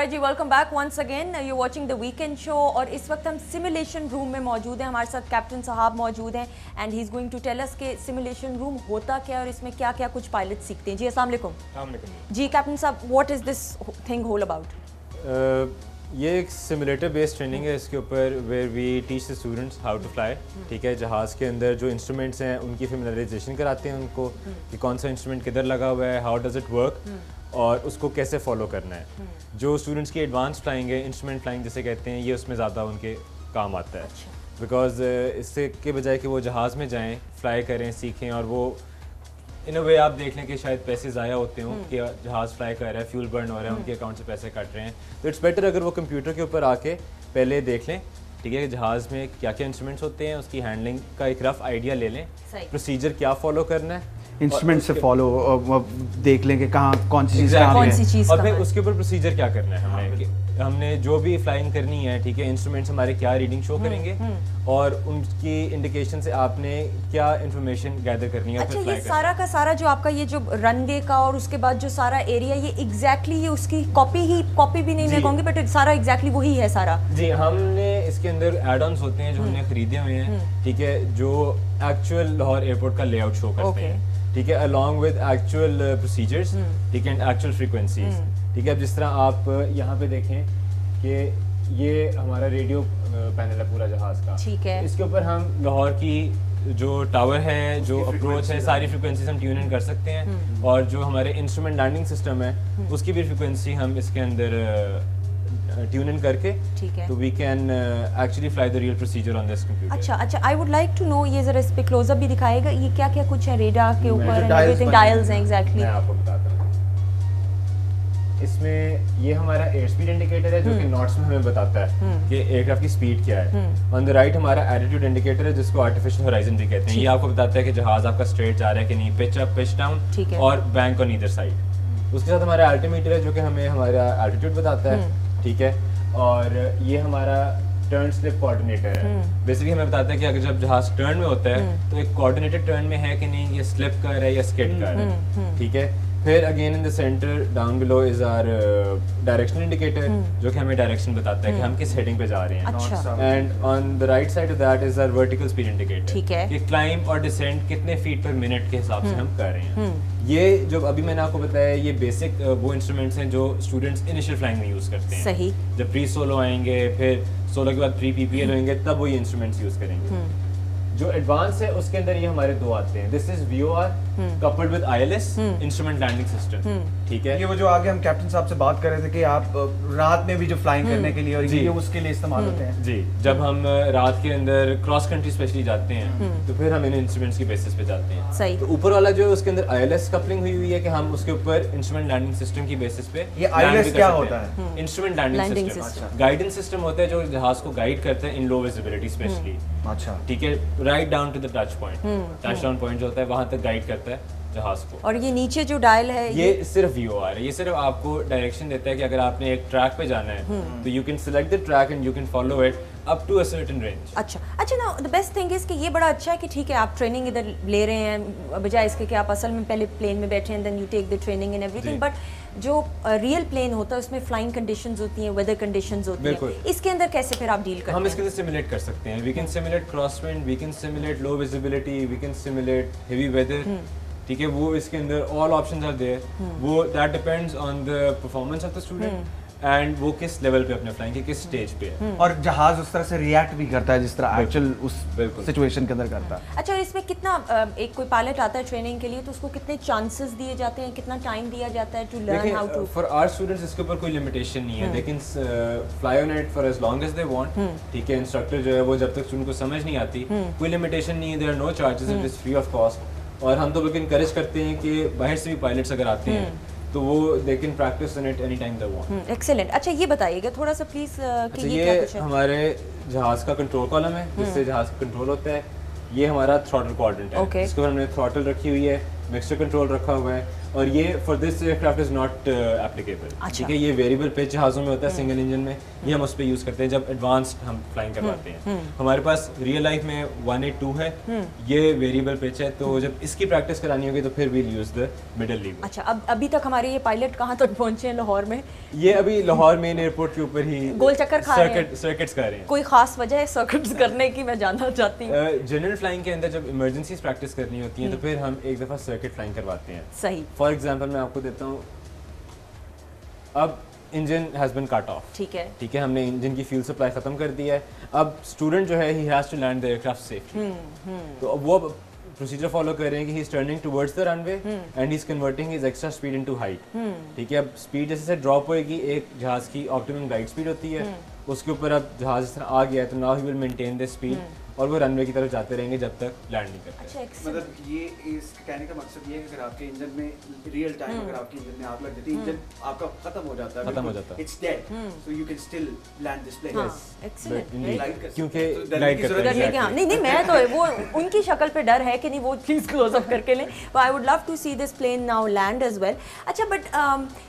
Ji, welcome back once again. You watching the weekend show और इस वक्त हम सिमुलेशन रूम में मौजूद हैं। हमारे साथ कैप्टन साहब मौजूद हैं and he is going to tell us कि सिमुलेशन रूम होता क्या है और इसमें क्या क्या कुछ पायलट सीखते हैं। जी अस्सलाम वालेकुम। जी कैप्टन साहब, what is this thing whole about? ये एक सिमुलेटर बेस्ड ट्रेनिंग है। इसके ऊपर where we teach the students how to fly. ठीक है, जहाज़ के अंदर जो इंस्ट्रूमेंट्स हैं उनकी फेमिलराइजेशन कराते हैं उनको कि कौन सा इंस्ट्रूमेंट किधर लगा हुआ है, हाउ डज़ इट वर्क और उसको कैसे फॉलो करना है। जो स्टूडेंट्स की एडवांस फ्लाइंग है, इंस्ट्रूमेंट फ्लाइंग जिसे कहते हैं, ये उसमें ज़्यादा उनके काम आता है। बिकॉज इससे के बजाय कि वो जहाज़ में जाएँ, फ्लाई करें, सीखें और वो इन अ वे आप देख लें कि शायद पैसे ज़ाया होते हों कि जहाज़ फ्लाई कर रहा है, फ्यूल बर्न हो रहा है, उनके अकाउंट से पैसे कट रहे हैं। तो इट्स बेटर अगर वो कंप्यूटर के ऊपर आके पहले देख लें, ठीक है, कि जहाज़ में क्या क्या इंस्ट्रूमेंट्स होते हैं, उसकी हैंडलिंग का एक रफ आइडिया ले लें, प्रोसीजर क्या फॉलो करना है, इंस्ट्रूमेंट से फॉलो देख लें कि कहाँ कौन सी चीज़ और फिर उसके ऊपर प्रोसीजर क्या करना है। हमने जो भी फ्लाइंग करनी है, ठीक है, इंस्ट्रूमेंट्स हमारे क्या रीडिंग शो करेंगे और उनकी इंडिकेशन से आपने क्या इंफॉर्मेशन गैदर करनी है। अच्छा, ये सारा का सारा जो आपका ये जो रनवे का और उसके बाद जो सारा एरिया, ये एग्जैक्टली ये उसकी कॉपी भी नहीं मैं कहूँगी, बट सारा एग्जैक्टली वही है सारा। जी, हमने इसके अंदर एड ऑन्स होते हैं जो हमने खरीदे हुए हैं, ठीक है, जो एक्चुअल लाहौर एयरपोर्ट का लेआउट शो करते हैं, ठीक है, अलॉन्ग विद एक्चुअल प्रोसीजर्स, ठीक है, एक्चुअल फ्रीक्वेंसीज। ठीक है, अब जिस तरह आप यहाँ पे देखें कि ये हमारा रेडियो पैनल है पूरा जहाज़ का, ठीक है, इसके ऊपर हम लाहौर की जो टावर है, जो अप्रोच है, सारी फ्रीक्वेंसीज हम ट्यून इन कर सकते हैं और जो हमारे इंस्ट्रूमेंट लैंडिंग सिस्टम है उसकी भी फ्रीक्वेंसी हम इसके अंदर ट्यून इन करके, ठीक है, तो we can actually fly the real procedure on this computer. अच्छा, I would like to know, ये जरा इस पे क्लोजअप भी दिखाएगा, ये क्या क्या कुछ है रेडार के ऊपर, एवरीथिंग डायल्स हैं एग्जैक्टली। मैं आपको बताता हूँ, इसमें ये हमारा एयर स्पीड इंडिकेटर है जो कि नॉट्स में हमें बताता है कि एयरक्राफ्ट की स्पीड क्या है। ऑन द राइट हमारा एटीट्यूड इंडिकेटर है जिसको आर्टिफिशियल होराइजन भी कहते हैं। ये आपको बताता है कि जहाज आपका स्ट्रेट जा रहा है कि नहीं, पिच अप, पिच डाउन और बैंक ऑन ईदर साइड। उसके साथ हमारा अल्टीमीटर है जो कि हमें हमारा एल्टीट्यूड बताता है, ठीक है, और ये हमारा टर्न स्लिप कोऑर्डिनेटर है। बेसिकली हमें बताता है कि अगर जब जहाज टर्न में होता है तो एक कोऑर्डिनेटेड टर्न में है कि नहीं, ये स्लिप कर रहा है या स्किड कर रहा है, ठीक है। फिर again in the centre down below is our direction indicator जो कि हमें डायरेक्शन बताता है कि हम किस हेडिंग पे जा रहे हैं। And on the right side of that is our vertical speed indicator, ठीक है, कि क्लाइंब और डिसेंट कितने फीट पर मिनट के हिसाब से हम कर रहे हैं। ये जो अभी मैंने आपको बताया, ये बेसिक वो इंस्ट्रूमेंट्स हैं जो स्टूडेंट्स इनिशियल फ्लाइंग में यूज करते हैं। सही, जब प्री सोलो आएंगे, फिर सोलो के बाद प्री पीपीएल होंगे, तब वो ये इंस्ट्रूमेंट्स यूज करेंगे। जो एडवांस है उसके अंदर ये हमारे दो आते हैं। This is VOR coupled with ILS instrument landing system, ठीक है। ये वो जो आगे हम कैप्टन साहब से बात कर रहे थे कि आप रात में भी जो फ्लाइंग करने के लिए और ये उसके लिए इस्तेमाल होते हैं। जी, जब हम रात के अंदर क्रॉस कंट्री स्पेशली जाते हैं तो फिर हम इन इंस्ट्रूमेंट्स की बेसिस पे जाते हैं। सही, तो ऊपर वाला जो है उसके अंदर आईएलएस कपलिंग हुई है कि हम उसके ऊपर इंस्ट्रूमेंट लैंडिंग सिस्टम की बेसिस पे। ये आईएलएस क्या होता है? Instrument landing system guidance system होता है जो जहाज को गाइड करता है इन लो विजिबिलिटी स्पेशली। अच्छा, ठीक है, right down to the touch point, touch down point जो होता है वहां तक गाइड करता है जहाज को। और ये नीचे जो डायल है ये सिर्फ वीओआर है, ये सिर्फ आपको डायरेक्शन देता है कि अगर आपने एक ट्रैक पे जाना है तो you can select the track and you can follow it up to a certain range. अच्छा, ना द बेस्ट थिंग इज कि ये बड़ा अच्छा है कि ठीक है आप ट्रेनिंग इधर ले रहे हैं बजाय इसके कि आप असल में पहले प्लेन में बैठे हैं, then you take the training and everything. But जो रियल प्लेन होता है उसमें फ्लाइंग कंडीशंस होती हैं, वेदर कंडीशंस होती हैं, इसके अंदर कैसे फिर आप डील करते हैं? हम इसके अंदर सिमुलेट कर सकते हैं। We can simulate cross wind, we can simulate low visibility, we can simulate heavy weather, ठीक है, वो इसके अंदर ऑल ऑप्शंस आर देयर। वो that depends on the performance of the student and वो किस लेवल पे अपने फ्लाइंग के किस स्टेज पे है और जहाज उस तरह से रिएक्ट भी करता है जिस तरह एक्चुअल उस सिचुएशन के अंदर करता है। अच्छा, इसमें कितना एक कोई पायलट आता है ट्रेनिंग के लिए तो उसको कितने चांसेस दिए जाते हैं, कितना टाइम दिया जाता है to learn how to? For our students इसके ऊपर कोई लिमिटेशन नहीं है, they can fly on it for as long as they want, ठीक है। इंस्ट्रक्टर जो है वो जब तक स्टूडेंट को समझ नहीं आती, कोई लिमिटेशन नहीं है, there are no charges, it is free of cost. और हम तो बल्कि इनकरेज करते हैं कि बाहर से भी पायलट्स अगर आते हैं तो वो they can practice in it any time they want. Excellent. अच्छा, ये बताइएगा थोड़ा सा प्लीज कि ये क्या कुछ है? हमारे जहाज का कंट्रोल कॉलम है जिससे जहाज का कंट्रोल होता है। ये हमारा थ्रॉटल क्वाड्रेंट है, इसके ऊपर हमने थ्रॉटल रखी हुई है, मिक्सचर कंट्रोल रखा हुआ है और ये for this aircraft is not applicable. अच्छा। ठीक है, ये वेरिएबल पिच जहाज़ों में होता है सिंगल इंजन में, ये हम उस पर यूज़ करते हैं जब एडवांस्ड हम फ्लाइंग करवाते हैं। हमारे पास रियल लाइफ में 182 है, ये वेरिएबल पिच है, तो जब इसकी प्रैक्टिस करानी होगी तो फिर we'll use the middle lever. अच्छा, अब अभी तक हमारे ये पायलट कहाँ तक पहुंचे हैं लाहौर में? ये अभी लाहौर मेन एयरपोर्ट के ऊपर ही गोल चक्कर खा रहे हैं। सर्किट्स कर रहे हैं। कोई खास वजह है सर्किट्स करने की, मैं जानना चाहती हूँ। जनरल फ्लाइंग के अंदर जब इमरजेंसीज प्रैक्टिस करनी होती है तो फिर हम एक दफ़ा सर्किट फ्लाइंग करवाते हैं। सही। फॉर एग्जांपल मैं आपको देता हूँ, अब engine has been cut off, ठीक है। ठीक है, हमने इंजन की फ्यूल सप्लाई ख़त्म कर दिया है। अब स्टूडेंट जो है he has to land the aircraft safely, तो अब वो प्रोसीजर फॉलो कर रहे हैं कि he is turning towards the runway and he is converting his extra speed into height. ठीक है, अब स्पीड जैसे से ड्रॉप होएगी, एक जहाज़ की ऑप्टिमम ग्लाइड स्पीड होती है, उसके ऊपर अब जहाज़ इस तरह आ गया है तो now he will maintain the speed और वो रनवे की तरफ जाते रहेंगे जब तक लैंड नहीं करते। अच्छा, मतलब ये इस कहने का मकसद ये है कि अगर आपके इंजन में रियल टाइम अगर आपके इंजन में आग लग जाती है, इंजन आपका खत्म हो जाता है, खत्म हो जाता है, it's dead, so you can still land this plane. Excellent. क्योंकि ग्लाइड करते डरने हैं। के हाँ, नहीं मैं तो वो उनकी शक्ल पे डर है कि नहीं, वो प्लीज क्लोज अप करके लें। But I would love to see this plane now land as well. अच्छा, बट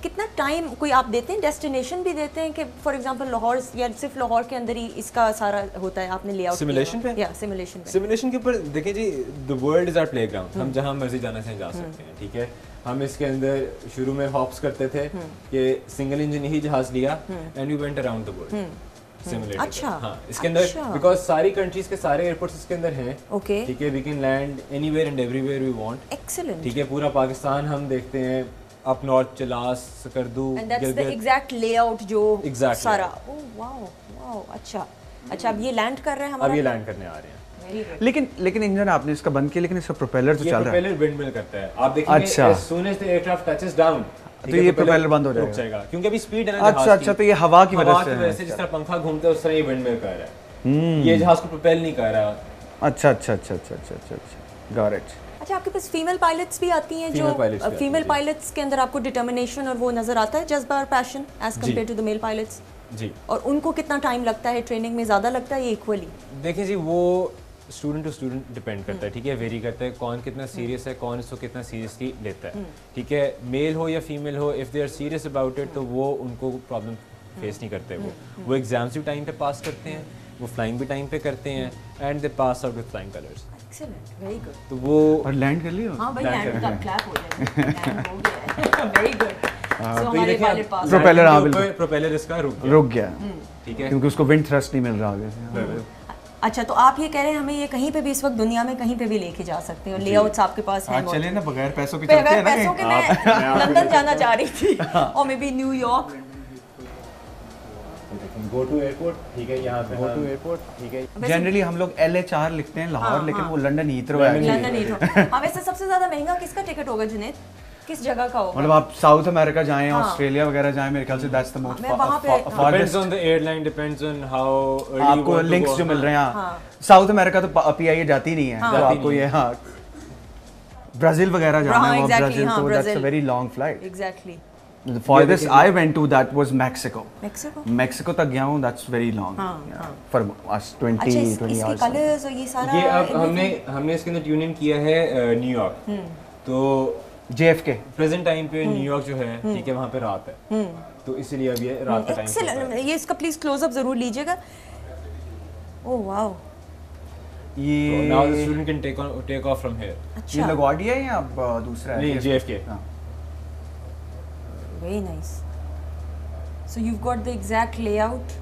कितना टाइम कोई आप देते हैं, डेस्टिनेशन भी देते हैं कि फॉर एग्जांपल लाहौर या सिर्फ लाहौर के अंदर ही इसका सारा होता है, आपने लेआउट सिमुलेशन पे? या सिमुलेशन पे? सिमुलेशन के ऊपर देखिए जी, the world is our playground, हम जहां मर्जी जाना चाहें जा सकते हैं। ठीक है, हम इसके अंदर शुरू में हॉप्स करते थे कि सिंगल इंजन ही जहाज लिया and we went around the world simulator. अच्छा, हाँ, इसके अंदर बिकॉज सारी कंट्रीज के सारे एयरपोर्ट्स इसके अंदर हैं। ओके, ठीक है, we can land anywhere and everywhere we want. Excellent. ठीक है, पूरा पाकिस्तान हम देखते हैं, up north Chilas, Skardu, and that's the exact layout जो Exactly. सारा। ओह वाओ वाओ, अच्छा अच्छा, अब ये लैंड कर रहे हैं हमारा? अब ये लैंड करने आ रहे हैं। लेकिन इंजन आपने इसका बंद किया, लेकिन इसका प्रोपेलर तो ये चल रहा है। प्रोपेलर विंडमिल करता है, आप देखेंगे अच्छा। as soon as the aircraft touches down, तो ये प्रोपेलर बंद हो रुक जाएगा। जाएगा क्योंकि अभी स्पीड है ना अच्छा जहाज अच्छा, की। तो ये हवा की वजह से जिस तरह पंखा घूमता है उस तरह ये विंडमिल कर रहा है, ये जहाज को प्रोपेल नहीं कर रहा। अच्छा अच्छा अच्छा अच्छा अच्छा अच्छा अच्छा, गॉट इट। अच्छा, आपके पास फीमेल पायलट्स भी आती हैं Female pilots जो भी फीमेल आती हैं, पायलट्स के अंदर आपको डिटर्मिनेशन और वो नजर आता है, जज्बा और passion as compare to the male pilots? जी, और उनको कितना टाइम लगता है ट्रेनिंग में, ज़्यादा लगता है या इक्वली? देखिए जी, वो स्टूडेंट टू स्टूडेंट डिपेंड करता है। ठीक है, वेरी करता है कौन कितना सीरियस है, कौन इसको कितना सीरियसली लेता है। ठीक है, मेल हो या फीमेल हो, if they are serious about it तो वो उनको प्रॉब्लम फेस नहीं करते। वो एग्जाम्स भी टाइम पे पास करते हैं, वो फ्लाइंग भी टाइम पे करते हैं and they pass out with flying colours. Excellent, very good. तो वो और लैंड कर लिया? हाँ भाई, लैंड का क्लैप हो जाए, लैंड हो गया, वेरी गुड। सो तो ये हमारे देखिए पायलट पास। प्रोपेलर, हाँ, ऊपर बिल्कुल। प्रोपेलर इसका रुक गया, ठीक है, क्योंकि उसको विंड थ्रस्ट नहीं मिल रहा आगे से। अच्छा, तो आप ये कह रहे हैं हमें ये कहीं पे भी इस वक्त दुनिया में कहीं पे भी लेके जा सकते हैं, लेआउट्स आपके पास हैं? चलिए ना, बगैर पैसों के चलते बगैर हैं ना पैसों के मैं लंदन जाना चाह रही थी और maybe New York. Go to airport. ठीक है, यहाँ पे गो टू एयरपोर्ट। ठीक है, जनरली हम लोग LHR लिखते हैं लाहौर, हाँ, लेकिन हाँ। वो लंदन हीथ्रो है। लंदन ही तो। हाँ, वैसे सबसे ज्यादा महंगा किसका टिकट होगा जुनैद, किस जगह का होगा? मतलब आप साउथ अमेरिका जाएं, हाँ। ऑस्ट्रेलिया वगैरह जाएं, मेरे ख्याल से दैट्स द मोस्ट मैं वहाँ पे- depends on the airline, depends on how early आपको लिंक्स जो मिल रहे हैं। हाँ। साउथ अमेरिका तो PIA जाती नहीं है, हाँ। तो जाती आपको नहीं ये हाँ ब्राजील वगैरह जाना हाँ, है, वो exactly, ब्राजील, हाँ, तो that's a Brazil. Very long flight. Exactly. The farthest I went to that was Mexico. Mexico? Mexico तक गया हूँ, that's very long. हाँ, Yeah. हाँ। For us 20 अच्छा, 20 इसके hours. कलर्स और ये सारा ये अब हमने इसके अंदर ट्यून इन किया है न्यूयॉर्क। तो JFK. प्रेजेंट टाइम पे न्यूयॉर्क जो है, ठीक है, वहाँ पे रात है, तो इसीलिए अब ये रात का टाइम एक्सीलेंट। ये इसका प्लीज क्लोज अप जरूर लीजिएगा। ओह वाओ, ये now the student can take off from here. ये अच्छा, LaGuardia है या दूसरा है? नहीं, JFK। हाँ। Very nice. So you got the exact layout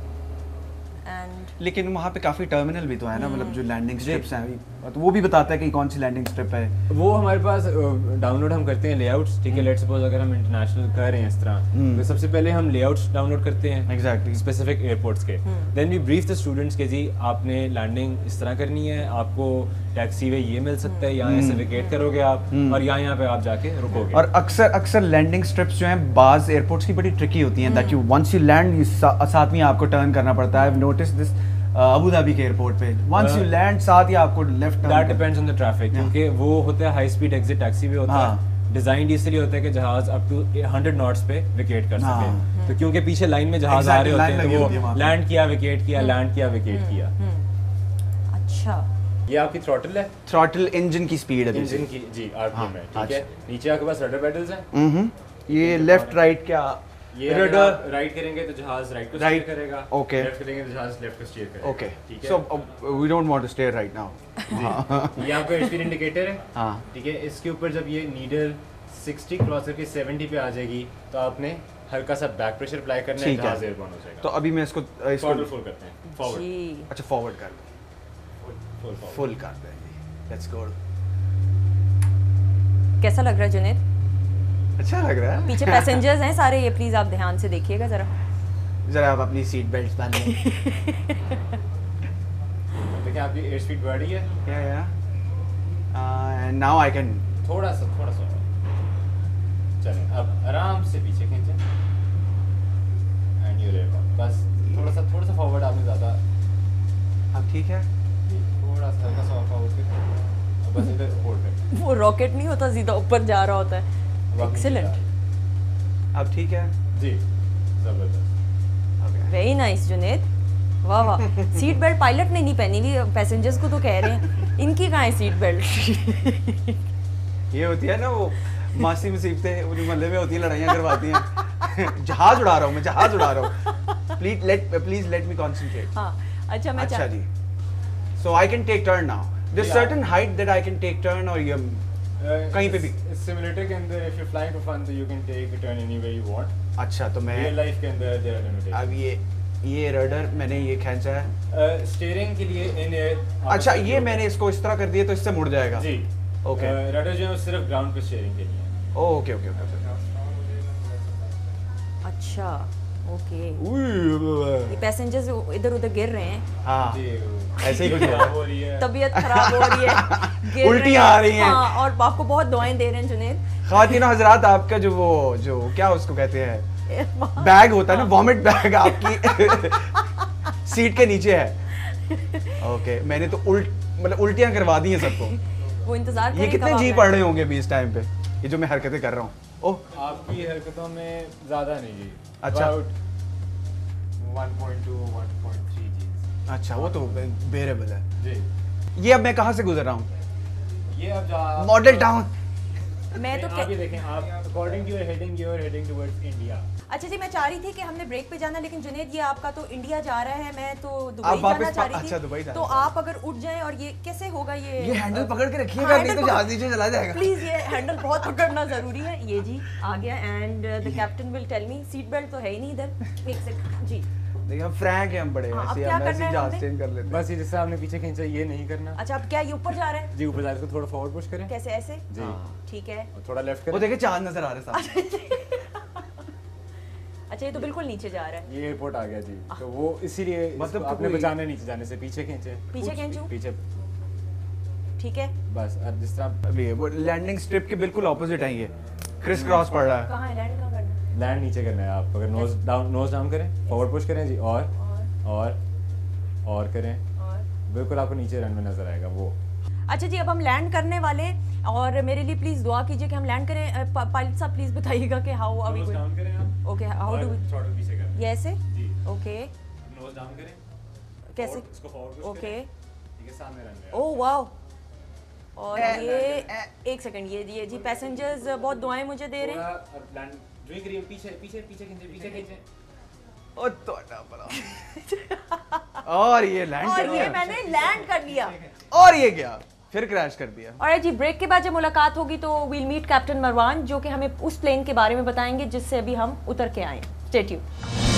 and लेकिन वहाँ पे काफी टर्मिनल भी तो है ना, मतलब जो लैंडिंग स्ट्रिप्स हैं, तो वो भी बताता है कि कौन सी लैंडिंग स्ट्रिप है। वो हमारे पास डाउनलोड हम करते हैं लेआउट्स। ठीक है, लेट्स सपोज अगर हम इंटरनेशनल कर रहे हैं इस तरह, तो सबसे पहले हम लेआउट्स डाउनलोड करते हैं Exactly. स्पेसिफिक एयरपोर्ट्स के। Then we brief the students के जी आपने लैंडिंग इस तरह करनी है, आपको टैक्सी वे ये मिल सकता है, यहाँ से विकेट करोगे आप और यहाँ पे आप जाके रुकोगे। और अक्सर लैंडिंग स्ट्रिप्स जो हैं बाज एयरपोर्ट्स की बड़ी ट्रिकी होती हैं, that you once you land साथ में आपको टर्न करना पड़ता है। I have noticed this Abu Dhabi के एयरपोर्ट पे, वंस यू लैंड साथ ही आपको left that depends on the traffic, क्योंकि वो होता है high speed exit taxi way होता है, डिजाइन इसलिए होता है कि जहाज अप टू 100 नॉट्स पे विकेट कर सके। तो क्योंकि पीछे लाइन में जहाज आ रहे होते हैं, तो वो लैंड किया विकेट किया, लैंड किया विकेट किया। अच्छा, ये आपकी थ्रॉटल है, थ्रॉटल इंजन की स्पीड है इंजन की जी आरपीएम है, ठीक है। नीचे आपके पास रडर पेडल्स हैं। ये लेफ्ट राइट क्या ये रडर राइट करेंगे तो जहाज राइट को स्टीयर करेगा, ओके। लेफ्ट करेंगे तो जहाज लेफ्ट को स्टीयर करेगा, ओके। ठीक है। So we don't want to stare right now. ये आपका स्पीड इंडिकेटर है, हाँ ठीक है। इसके ऊपर जब ये नीडल 60 क्रॉस करके 70 पे आ जाएगी तो आपने हल्का सा बैक प्रेशर अप्लाई करना है, जहाज एयरबोर्न हो जाएगा। तो अभी मैं इसको थ्रॉटल फुल करते हैं, फॉरवर्ड। जी अच्छा फॉरवर्ड कर दो, फुल कर दे। Let's go. कैसा लग रहा है जुनेद? अच्छा लग रहा है। पीछे पैसेंजर्स हैं सारे, ये प्लीज आप ध्यान से देखिएगा जरा। जरा आप अपनी सीट बेल्ट बांध लें। देखिए आपकी एयर स्पीड बढ़ रही है, या एंड नाउ आई कैन थोड़ा सा चलें। अब आराम से पीछे खींचें एंड यू लेट अप। बस थोड़ा सा फॉरवर्ड, आपने ज़्यादा। अब ठीक है। थोड़ा सा हल्का सा फॉरवर्ड करें, बस इधर होल्ड करें। वो रॉकेट नहीं होता, सीधा ऊपर जा रहा होता है। एक्सीलेंट। अब ठीक है जी, जबरदस्त। वेरी नाइस जुनेद, वाह वाह। सीट बेल्ट पायलट ने नहीं पहनी हुई, पैसेंजर्स को तो कह रहे हैं। इनकी कहाँ है सीट बेल्ट? ये होती है ना वो मासी मुसीबतें उन्हीं मोहल्ले में होती है, लड़ाइयाँ करवाती हैं। जहाज उड़ा रहा हूँ मैं, जहाज उड़ा रहा हूँ। Please let me concentrate. हाँ अच्छा मैं अच्छा जी। So I can take turn now. There is certain height that I can take turn, और ये कहीं पे भी सिमुलेटर के अंदर if you flying for fun you can take turn anywhere you want. अच्छा तो मैं रियल लाइफ के अंदर देयर आर लिमिटेशंस। अब ये रडर मैंने ये खींचा है स्टीयरिंग के लिए इन एयर। अच्छा ये मैंने इसको इस तरह कर दिया तो इससे मुड़ जाएगा जी, ओके। रडर जो है वो सिर्फ ग्राउंड पे स्टीयरिंग के लिए है। Okay okay okay. अच्छा ओके। ये पैसेंजर्स इधर उधर गिर रहे हैं। हाँ जी, ऐसे ही कुछ खराब हो रही है, तबीयत खराब हो रही है, गिर उल्टी रहे आ हैं। रही हैं। हाँ, और आपको बहुत दुआएं दे रहे हैं जुनेद। ख़वातीन और हजरात, आपका जो क्या उसको कहते हैं, बैग होता है ना, वॉमिट बैग आपकी सीट के नीचे है। ओके मैंने तो मतलब उल्टियां करवा दी हैं सबको। वो इंतजार ये कितने जी पड़ रहे होंगे अभी इस टाइम पे, ये जो मैं हरकतें कर रहा हूँ? ओह आपकी हरकतों में ज्यादा नहीं जी, अच्छा। About 1.2 1.3 जी। अच्छा वो तो बेरेबल है जी। ये अब मैं कहाँ से गुजर रहा हूँ? ये अब जो मॉडल टाउन। मैं तो आप ये देखें, आप according to your heading towards India. अच्छा जी मैं चाह रही थी कि हमने ब्रेक पे जाना, लेकिन जुनेद ये आपका तो इंडिया जा रहा है, मैं तो आप दुबई वापस जाना चाह रही थी। अच्छा, दुबई जाना तो चाह रही आप अगर उठ जाएं, और ये कैसे होगा? ये हैंडल पकड़ के रखिएगा, हाँ, नहीं तो हैंडल जहाज नीचे चला जाएगा। प्लीज ये हैंडल बहुत पकड़ना जरूरी है। ये जी आ गया, and the captain will tell me. Seat belt तो है ही नहीं इधर। एक सेकंड जी। देखिए हम फ्रैंक हैं, हम बड़े हाँ, अब ऐसे क्या हम करना ऐसे है जहाज हमने? चेंज कर लेते हैं। बस ये जैसे आपने पीछे खींचा ये नहीं करना अच्छा अब क्या ये ऊपर जा रहा है? जी, ऊपर जाकर थोड़ा फॉरवर्ड पुश करें कैसे ऐसे? जी, ठीक है। और थोड़ा लेफ्ट वो करें। देखिए चांद नजर आ रहा है सामने। अच्छा ये तो बिल्कुल नीचे जा रहा है। ये एयरपोर्ट आ गया जी, तो वो इसीलिए मतलब आपने कोई- बचाना है नीचे जाने से। पीछे खींचे, पीछे खींचूं? पीछे ठीक है। बस। अब जिस तरह अभी वो लैंडिंग स्ट्रिप के बिल्कुल ऑपोजिट है, ये क्रिस क्रॉस पड़ रहा है। कहाँ है लैंड? कहाँ करना है? लैंड नीचे करना है। आप अगर नोज डाउन करें, फॉरवर्ड पुश करें जी, और करें, और बिल्कुल आपको नीचे रन में नजर आएगा वो। अच्छा जी अब हम लैंड करने वाले, और मेरे लिए प्लीज दुआ कीजिए कि हम लैंड करें। पायलट साहब प्लीज बताइएगा कि how are we nose down करें आप, okay how do we throttle पीछे करें ये ऐसे? जी। ओके नोज डाउन करें, कैसे? इसको फॉरवर्ड पुश ओके करें, ठीक है, सामने रन में। Oh wow. और ये एक सेकंड, ये जी पैसेंजर्स बहुत दुआएं मुझे दे रहे हैं। थोड़ा अब लैंड जो ही करिए, पीछे खींचे। ओ तो और ये लैंड और कर ये दिया, मैंने लैंड कर लिया। और ये क्या फिर क्रैश कर दिया। और जी ब्रेक के बाद जब मुलाकात होगी तो वील मीट कैप्टन मरवान, जो कि हमें उस प्लेन के बारे में बताएंगे जिससे अभी हम उतर के आए। Stay tuned.